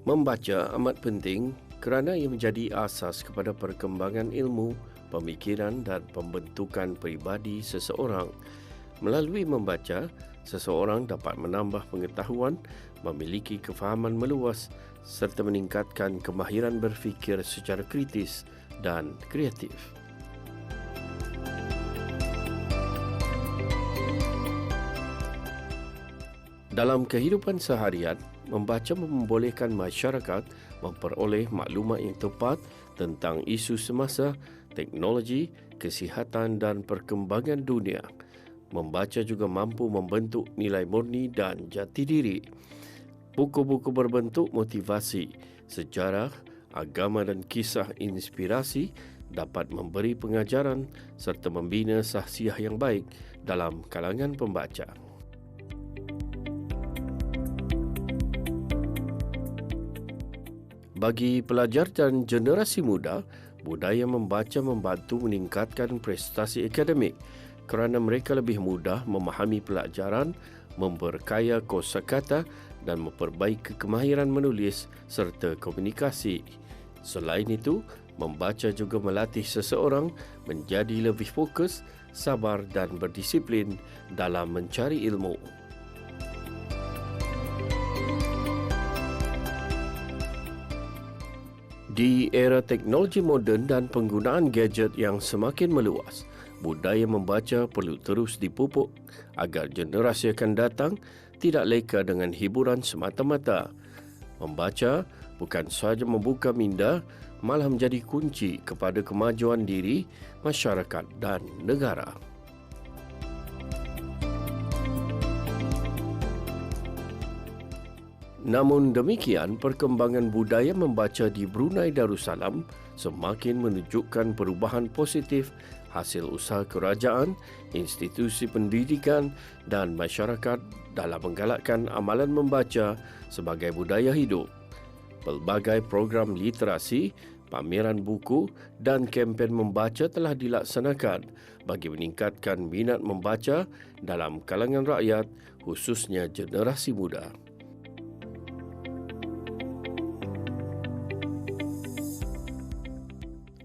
Membaca amat penting kerana ia menjadi asas kepada perkembangan ilmu, pemikiran dan pembentukan peribadi seseorang. Melalui membaca, seseorang dapat menambah pengetahuan, memiliki kefahaman meluas serta meningkatkan kemahiran berfikir secara kritis dan kreatif. Dalam kehidupan seharian, membaca membolehkan masyarakat memperoleh maklumat yang tepat tentang isu semasa, teknologi, kesihatan dan perkembangan dunia. Membaca juga mampu membentuk nilai murni dan jati diri. Buku-buku berbentuk motivasi, sejarah, agama dan kisah inspirasi dapat memberi pengajaran serta membina sahsiah yang baik dalam kalangan pembaca. Bagi pelajar dan generasi muda, budaya membaca membantu meningkatkan prestasi akademik kerana mereka lebih mudah memahami pelajaran, memperkaya kosakata dan memperbaiki kemahiran menulis serta komunikasi. Selain itu, membaca juga melatih seseorang menjadi lebih fokus, sabar dan berdisiplin dalam mencari ilmu. Di era teknologi moden dan penggunaan gadget yang semakin meluas, budaya membaca perlu terus dipupuk agar generasi akan datang tidak leka dengan hiburan semata-mata. Membaca bukan sahaja membuka minda, malah menjadi kunci kepada kemajuan diri, masyarakat dan negara. Namun demikian, perkembangan budaya membaca di Brunei Darussalam semakin menunjukkan perubahan positif hasil usaha kerajaan, institusi pendidikan dan masyarakat dalam menggalakkan amalan membaca sebagai budaya hidup. Pelbagai program literasi, pameran buku dan kempen membaca telah dilaksanakan bagi meningkatkan minat membaca dalam kalangan rakyat, khususnya generasi muda.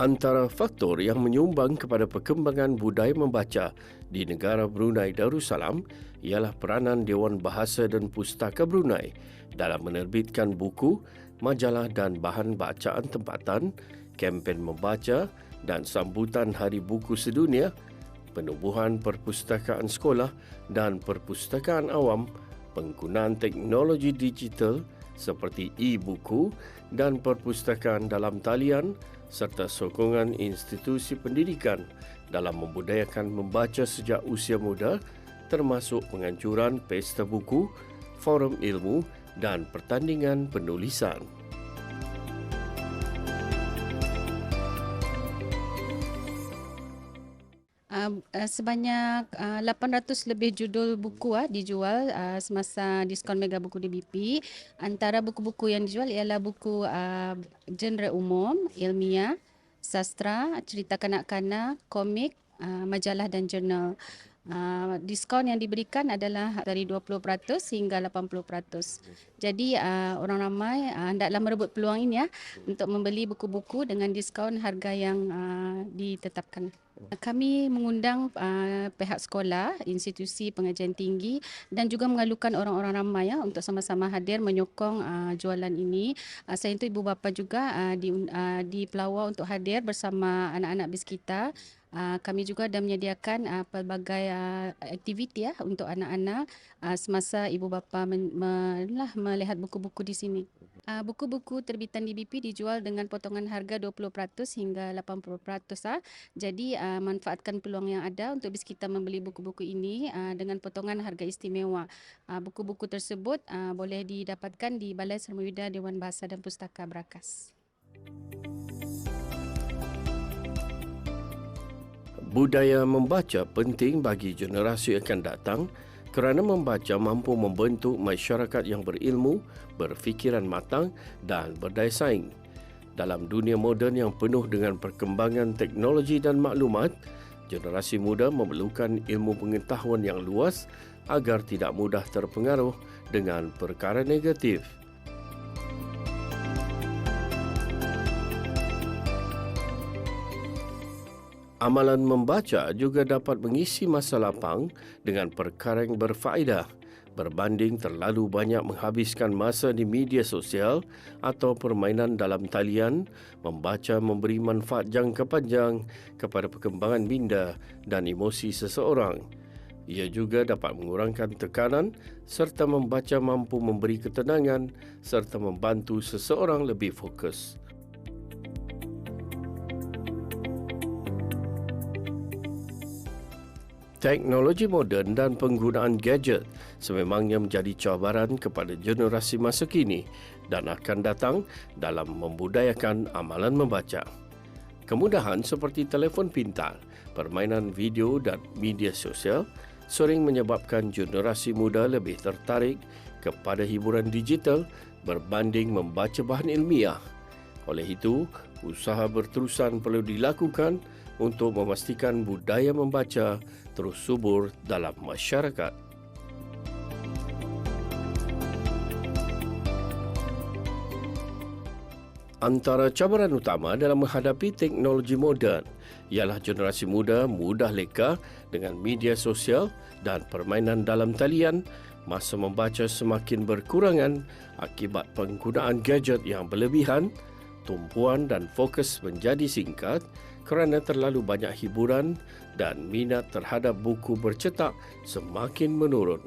Antara faktor yang menyumbang kepada perkembangan budaya membaca di negara Brunei Darussalam ialah peranan Dewan Bahasa dan Pustaka Brunei dalam menerbitkan buku, majalah dan bahan bacaan tempatan, kempen membaca dan sambutan Hari Buku Sedunia, penubuhan perpustakaan sekolah dan perpustakaan awam, penggunaan teknologi digital seperti e-buku dan perpustakaan dalam talian serta sokongan institusi pendidikan dalam membudayakan membaca sejak usia muda termasuk penganjuran pesta buku, forum ilmu dan pertandingan penulisan. Sebanyak 800 lebih judul buku dijual semasa diskaun Mega Buku DBP. Antara buku-buku yang dijual ialah buku genre umum, ilmiah, sastra, cerita kanak-kanak, komik, majalah dan jurnal. Diskaun yang diberikan adalah dari 20% hingga 80%. Jadi orang ramai hendaklah merebut peluang ini untuk membeli buku-buku dengan diskaun harga yang ditetapkan. Kami mengundang pihak sekolah, institusi pengajian tinggi dan juga mengalukan orang-orang ramai untuk sama-sama hadir menyokong jualan ini. Selain itu ibu bapa juga dipelawa untuk hadir bersama anak-anak BIS kita. Kami juga dah menyediakan pelbagai aktiviti untuk anak-anak semasa ibu bapa melihat buku-buku di sini. Buku-buku terbitan DBP dijual dengan potongan harga 20% hingga 80%. Jadi manfaatkan peluang yang ada untuk BIS kita membeli buku-buku ini dengan potongan harga istimewa. Buku-buku tersebut boleh didapatkan di Balai Sarmawida Dewan Bahasa dan Pustaka Berakas. Budaya membaca penting bagi generasi akan datang kerana membaca mampu membentuk masyarakat yang berilmu, berfikiran matang dan berdaya saing. Dalam dunia moden yang penuh dengan perkembangan teknologi dan maklumat, generasi muda memerlukan ilmu pengetahuan yang luas agar tidak mudah terpengaruh dengan perkara negatif. Amalan membaca juga dapat mengisi masa lapang dengan perkara yang berfaedah berbanding terlalu banyak menghabiskan masa di media sosial atau permainan dalam talian. Membaca memberi manfaat jangka panjang kepada perkembangan minda dan emosi seseorang. Ia juga dapat mengurangkan tekanan serta membaca mampu memberi ketenangan serta membantu seseorang lebih fokus. Teknologi moden dan penggunaan gadget sememangnya menjadi cabaran kepada generasi masa kini dan akan datang dalam membudayakan amalan membaca. Kemudahan seperti telefon pintar, permainan video dan media sosial sering menyebabkan generasi muda lebih tertarik kepada hiburan digital berbanding membaca bahan ilmiah. Oleh itu, usaha berterusan perlu dilakukan untuk memastikan budaya membaca terus subur dalam masyarakat. Antara cabaran utama dalam menghadapi teknologi moden ialah generasi muda mudah leka dengan media sosial dan permainan dalam talian. Masa membaca semakin berkurangan akibat penggunaan gadget yang berlebihan. Tumpuan dan fokus menjadi singkat kerana terlalu banyak hiburan dan minat terhadap buku bercetak semakin menurun.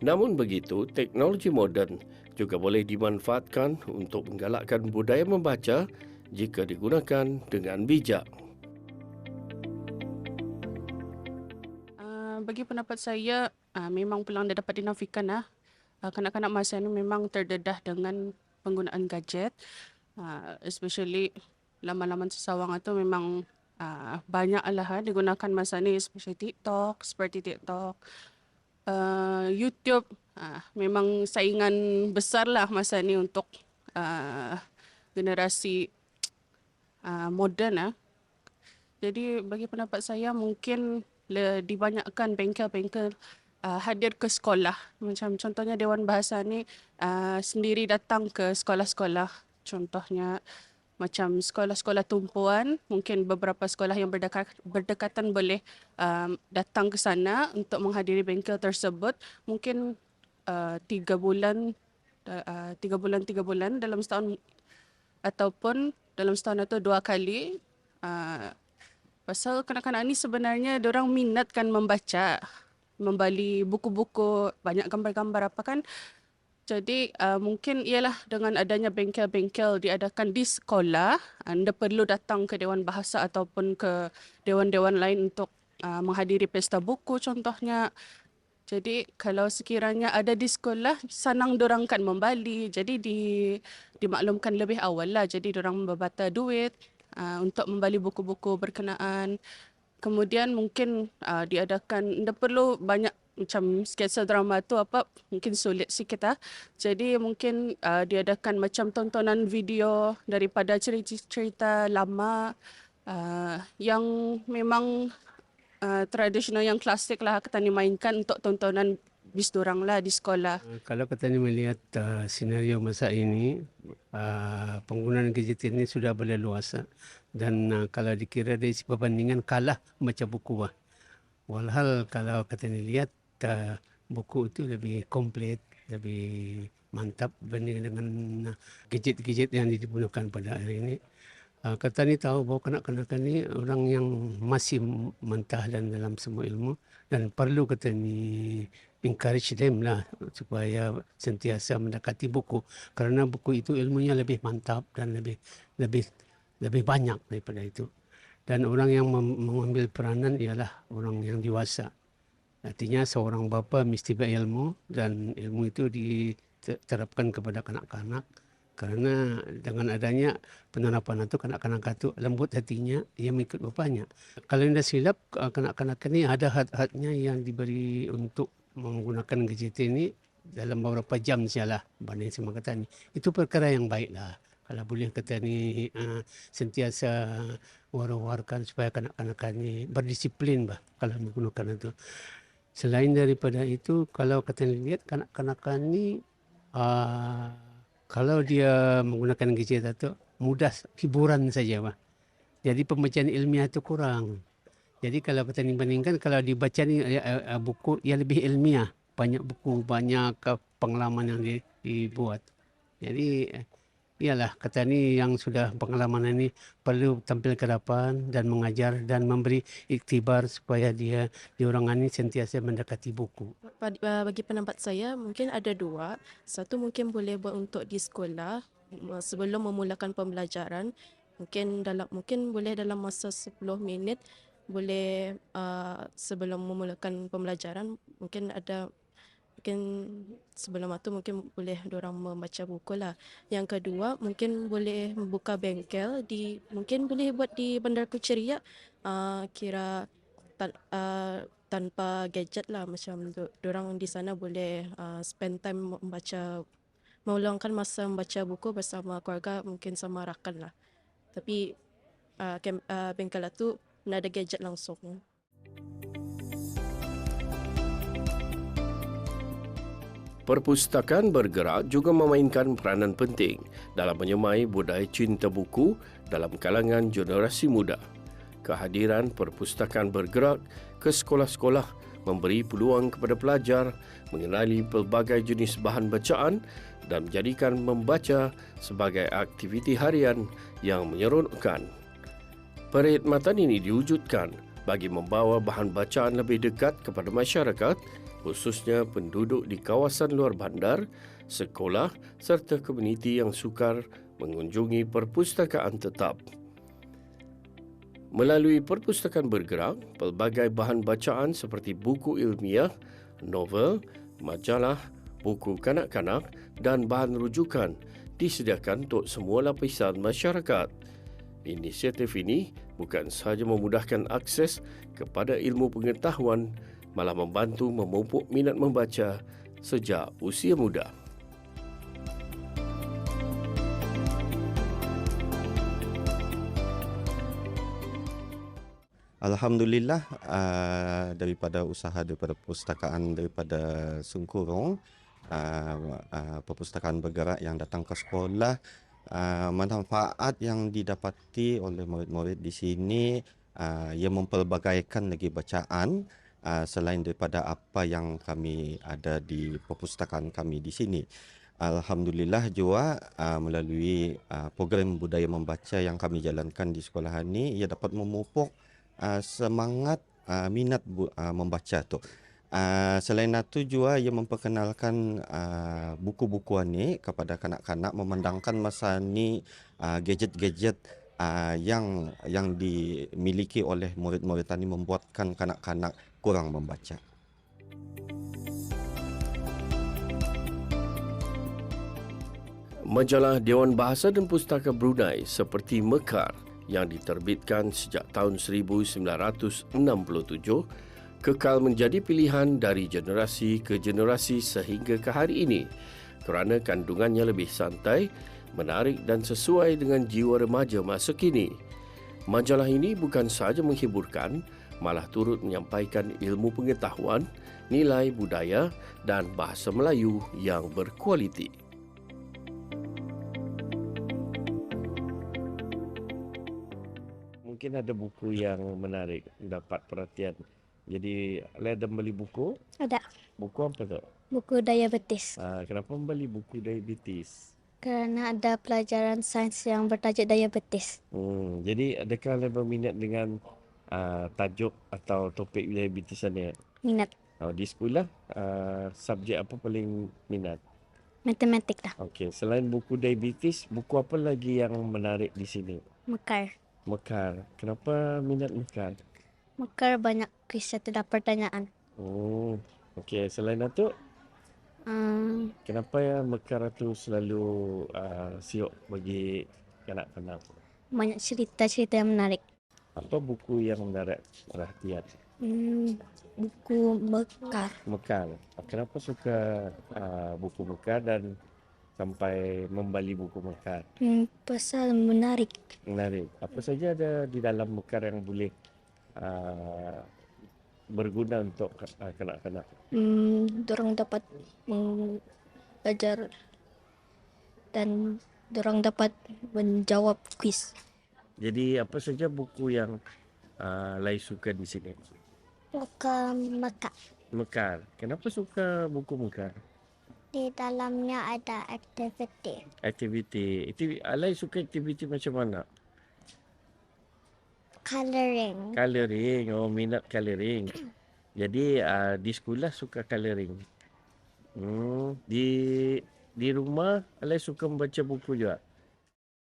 Namun begitu, teknologi moden juga boleh dimanfaatkan untuk menggalakkan budaya membaca jika digunakan dengan bijak. Bagi pendapat saya, memang peluang dia dapat dinafikan. Kanak-kanak masa ini memang terdedah dengan penggunaan gadget. Especially laman-laman sesawang itu memang banyaklah digunakan masa ni, seperti TikTok, YouTube. Memang saingan besar lah masa ni untuk generasi moden. Jadi bagi pendapat saya mungkin dibanyakkan bengkel-bengkel hadir ke sekolah. Macam contohnya Dewan Bahasa ni sendiri datang ke sekolah-sekolah. Contohnya macam sekolah-sekolah tumpuan, mungkin beberapa sekolah yang berdekatan boleh datang ke sana untuk menghadiri bengkel tersebut. Mungkin 3 bulan dalam setahun, ataupun dalam setahun itu 2 kali. Pasal kanak-kanak ni sebenarnya diorang minatkan membaca, membeli buku-buku banyak gambar-gambar apa kan. Jadi mungkin ialah dengan adanya bengkel-bengkel diadakan di sekolah, anda perlu datang ke Dewan Bahasa ataupun ke dewan-dewan lain untuk menghadiri pesta buku contohnya. Jadi kalau sekiranya ada di sekolah, senang dorang kan membeli. Jadi dimaklumkan lebih awal lah. Jadi dorang membata duit untuk membeli buku-buku berkenaan. Kemudian mungkin diadakan, anda perlu banyak macam sketsa drama tu apa mungkin sulit sikit Jadi mungkin diadakan macam tontonan video daripada cerita-cerita lama yang memang tradisional, yang klasik lah kita ni mainkan untuk tontonan bis dorang lah di sekolah. Kalau kita ni melihat senario masa ini, penggunaan gadget ini sudah berleluasa dan kalau dikira dari perbandingan kalah baca buku. Walhal kalau kita ni lihat buku itu lebih komplit, lebih mantap berbanding dengan gadget-gadget yang digunakan pada hari ini. Kita ni tahu bahawa kanak-kanak ni orang yang masih mentah dan dalam semua ilmu dan perlu kita ni encourage them lah supaya sentiasa mendekati buku kerana buku itu ilmunya lebih mantap dan lebih banyak daripada itu. Dan orang yang mengambil peranan ialah orang yang dewasa. Artinya seorang bapa mesti berilmu dan ilmu itu diterapkan kepada kanak-kanak. Kerana dengan adanya penerapan itu, kanak-kanak itu lembut hatinya, ia mengikut bapanya. Kalau tidak silap, kanak-kanak ini ada had-hadnya yang diberi untuk menggunakan gadget ini dalam beberapa jam sajalah banding sama kata ni. Itu perkara yang baiklah. Kalau boleh kata ni sentiasa war-warkan supaya kanak-kanak ini berdisiplin kalau menggunakan itu. Selain daripada itu, kalau kita lihat kanak-kanak ini kalau dia menggunakan gadget itu mudah hiburan saja. Jadi pembacaan ilmiah itu kurang. Jadi kalau banding-bandingkan kalau dibaca ni buku yang lebih ilmiah, banyak buku, banyak pengalaman yang dibuat. Jadi iyalah kata ni yang sudah pengalaman ini perlu tampil ke depan dan mengajar dan memberi iktibar supaya diorang ini sentiasa mendekati buku. Bagi pendapat saya mungkin ada dua. Satu mungkin boleh buat untuk di sekolah sebelum memulakan pembelajaran. Mungkin boleh dalam masa 10 minit boleh sebelum memulakan pembelajaran mungkin sebelum itu mungkin boleh diorang membaca buku lah. Yang kedua mungkin boleh membuka bengkel mungkin boleh buat di Bandar Kuchiriak kira tanpa gadget lah, macam diorang di sana boleh spend time meluangkan masa membaca buku bersama keluarga, mungkin sama rakan lah. Tapi bengkel itu nak ada gadget langsung. Perpustakaan bergerak juga memainkan peranan penting dalam menyemai budaya cinta buku dalam kalangan generasi muda. Kehadiran perpustakaan bergerak ke sekolah-sekolah memberi peluang kepada pelajar mengenali pelbagai jenis bahan bacaan dan menjadikan membaca sebagai aktiviti harian yang menyeronokkan. Perkhidmatan ini diwujudkan bagi membawa bahan bacaan lebih dekat kepada masyarakat, khususnya penduduk di kawasan luar bandar, sekolah serta komuniti yang sukar mengunjungi perpustakaan tetap. Melalui perpustakaan bergerak, pelbagai bahan bacaan seperti buku ilmiah, novel, majalah, buku kanak-kanak dan bahan rujukan disediakan untuk semua lapisan masyarakat. Inisiatif ini bukan sahaja memudahkan akses kepada ilmu pengetahuan, malah membantu memupuk minat membaca sejak usia muda. Alhamdulillah, daripada usaha daripada perpustakaan daripada Sungkurung, perpustakaan bergerak yang datang ke sekolah, manfaat yang didapati oleh murid-murid di sini ia mempelbagaikan lagi bacaan selain daripada apa yang kami ada di perpustakaan kami di sini. Alhamdulillah juga melalui program budaya membaca yang kami jalankan di sekolah ini, ia dapat memupuk semangat minat membaca tu. Selain itu juga ia memperkenalkan buku-bukuan ni kepada kanak-kanak, memandangkan masa ni gadget-gadget yang dimiliki oleh murid-murid tadi membuatkan kanak-kanak kurang membaca. Majalah Dewan Bahasa dan Pustaka Brunei seperti Mekar yang diterbitkan sejak tahun 1967 kekal menjadi pilihan dari generasi ke generasi sehingga ke hari ini kerana kandungannya lebih santai, menarik dan sesuai dengan jiwa remaja masa kini. Majalah ini bukan sahaja menghiburkan, malah turut menyampaikan ilmu pengetahuan, nilai budaya dan bahasa Melayu yang berkualiti. Mungkin ada buku yang menarik, dapat perhatian. Jadi, ada beli buku? Ada. Buku apa tu? Buku diabetes. Kenapa membeli buku diabetes? Kerana ada pelajaran sains yang bertajuk diabetes. Jadi, adakah anda berminat dengan tajuk atau topik diabetes ni? Minat. Di sekolah, subjek apa paling minat? Matematik lah. Okey, selain buku diabetes, buku apa lagi yang menarik di sini? Mekar. Mekar. Kenapa minat Mekar? Mekar banyak kisah dan pertanyaan. Okey, selain itu, kenapa Mekar itu selalu siok bagi kanak-kanak? Banyak cerita-cerita yang menarik. Apa buku yang menarik perhatian? Buku Mekar. Mekar. Kenapa suka buku Mekar dan sampai membeli buku Mekar? Pasal menarik. Menarik. Apa saja ada di dalam Mekar yang boleh berguna untuk kanak-kanak? Dorang dapat belajar dan dorang dapat menjawab kuis. Jadi apa saja buku yang Lai suka di sini? Buku Mekar. Mekar. Kenapa suka buku Mekar? Di dalamnya ada aktiviti. Lai suka aktiviti macam mana? Coloring. Coloring. Oh, minat coloring. Jadi di sekolah suka coloring. Di rumah Lai suka membaca buku juga.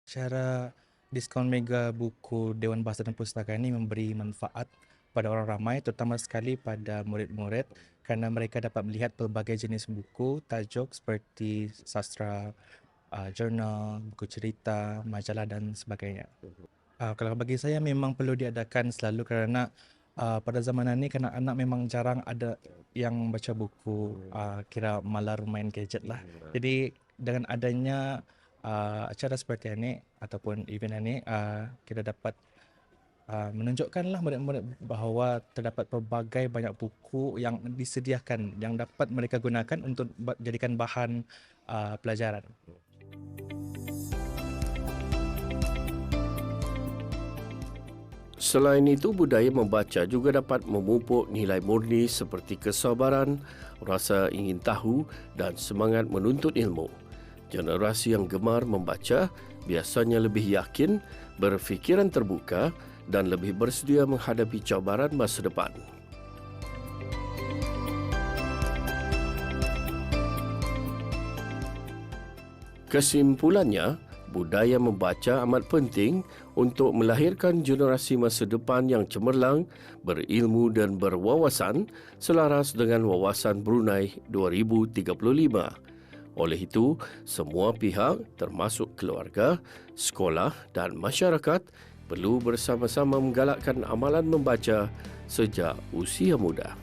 Cara diskaun mega buku Dewan Bahasa dan Pustaka ini memberi manfaat pada orang ramai, terutama sekali pada murid-murid kerana mereka dapat melihat pelbagai jenis buku, tajuk seperti sastra, jurnal, buku cerita, majalah dan sebagainya. Kalau bagi saya memang perlu diadakan selalu kerana pada zaman ini kanak-kanak memang jarang ada yang baca buku, kira malar main gadget lah. Jadi dengan adanya acara seperti ini ataupun event ini, kita dapat menunjukkanlah murid-murid bahawa terdapat pelbagai banyak buku yang disediakan yang dapat mereka gunakan untuk jadikan bahan pelajaran. Selain itu, budaya membaca juga dapat memupuk nilai murni seperti kesabaran, rasa ingin tahu dan semangat menuntut ilmu. Generasi yang gemar membaca biasanya lebih yakin, berfikiran terbuka dan lebih bersedia menghadapi cabaran masa depan. Kesimpulannya, budaya membaca amat penting untuk melahirkan generasi masa depan yang cemerlang, berilmu dan berwawasan selaras dengan wawasan Brunei 2035. Oleh itu, semua pihak termasuk keluarga, sekolah dan masyarakat perlu bersama-sama menggalakkan amalan membaca sejak usia muda.